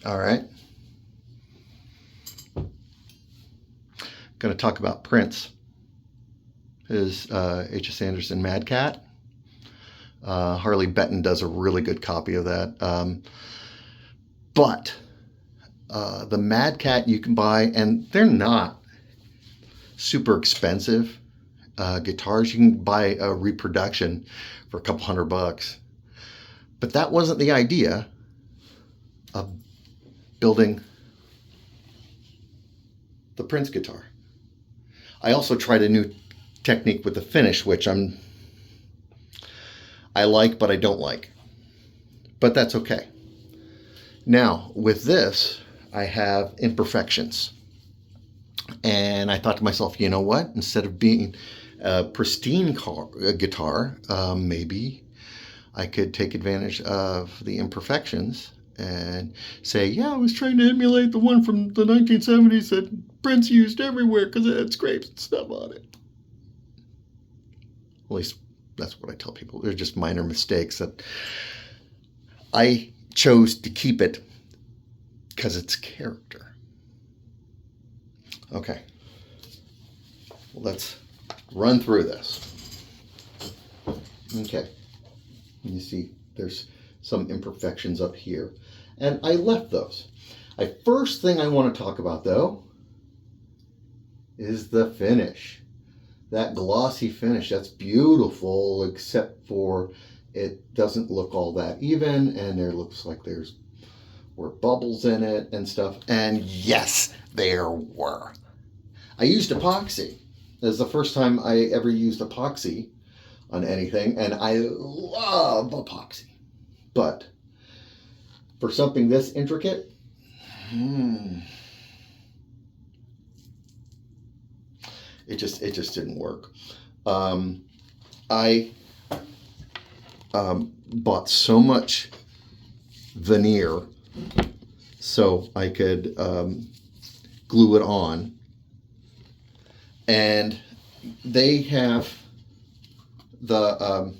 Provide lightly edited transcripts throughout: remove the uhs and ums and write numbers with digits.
All right. Going to talk about Prince. His H.S. Anderson Mad Cat. Harley Benton does a really good copy of that. But the Mad Cat you can buy, and they're not super expensive guitars. You can buy a reproduction for a couple $100. But that wasn't the idea of building the Prince guitar. I also tried a new technique with the finish, which I like, but I don't like. But that's okay. Now, with this, I have imperfections. And I thought to myself, you know what? Instead of being a pristine guitar, maybe I could take advantage of the imperfections and say, yeah, I was trying to emulate the one from the 1970s that Prince used everywhere because it had scrapes and stuff on it. At least that's what I tell people. They're just minor mistakes that I chose to keep it because it's character. Okay. Well, let's run through this. Okay. You see there's some imperfections up here. And I left those. First thing I want to talk about, though, is the finish. That glossy finish, that's beautiful, except for it doesn't look all that even, and there looks like were bubbles in it and stuff. And yes, there were. I used epoxy. This is the first time I ever used epoxy on anything, and I love epoxy. But for something this intricate, it just didn't work. I bought so much veneer so I could glue it on, and they have the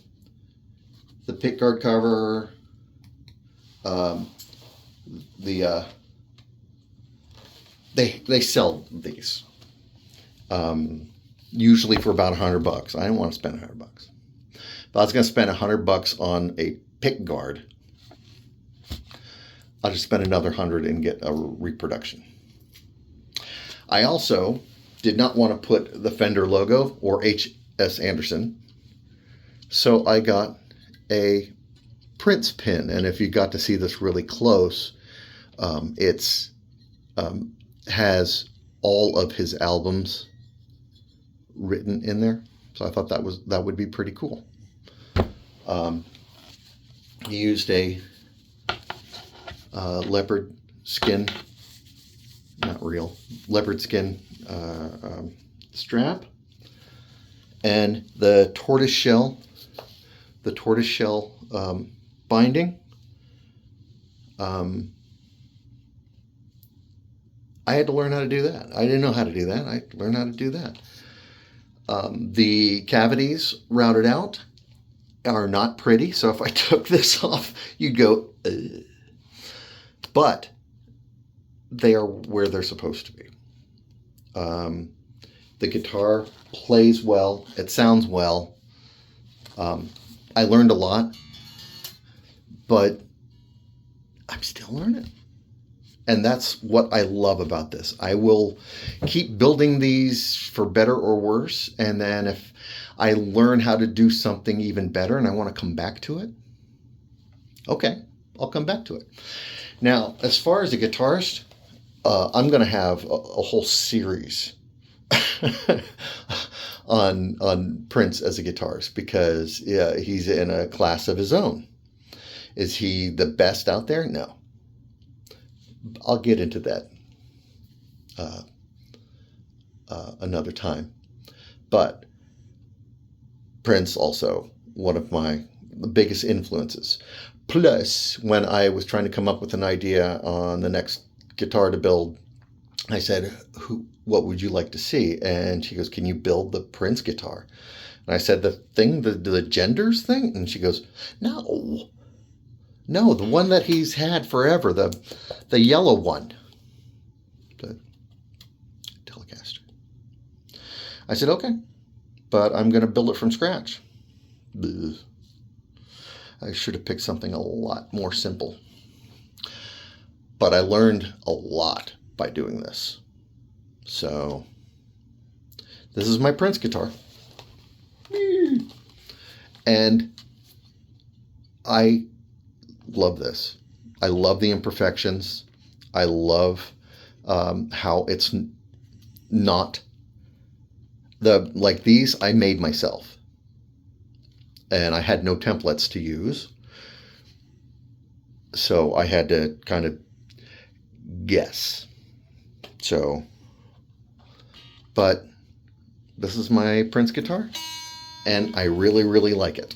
pickguard cover, they sell these usually for about $100. I didn't want to spend $100. If I was going to spend $100 on a pickguard, I'll just spend another $100 and get a reproduction. I also did not want to put the Fender logo or H.S. Anderson, so I got a Prince pin. And if you got to see this really close, it's has all of his albums written in there. So I thought that would be pretty cool. He used a leopard skin, not real, leopard skin strap, and the tortoiseshell binding. I had to learn how to do that. I didn't know how to do that. I learned how to do that. The cavities routed out are not pretty, so if I took this off, you'd go, ugh. But they are where they're supposed to be. The guitar plays well. It sounds well. I learned a lot, but I'm still learning. And that's what I love about this. I will keep building these for better or worse. And then if I learn how to do something even better and I want to come back to it, okay, I'll come back to it. Now, as far as a guitarist, I'm going to have a whole series on Prince as a guitarist because he's in a class of his own. Is he the best out there? No. I'll get into that another time. But Prince also one of my biggest influences. Plus, when I was trying to come up with an idea on the next guitar to build, I said, what would you like to see? And she goes, can you build the Prince guitar? And I said, the genders thing? And she goes, no. No, the one that he's had forever, the yellow one, the telecaster. I said, okay, but I'm going to build it from scratch. Bleh. I should have picked something a lot more simple. But I learned a lot by doing this. So this is my Prince guitar. And I love this. I love the imperfections. I love how it's not like these I made myself. And I had no templates to use. So I had to kind of guess. So, but this is my Prince guitar, and I really, really like it.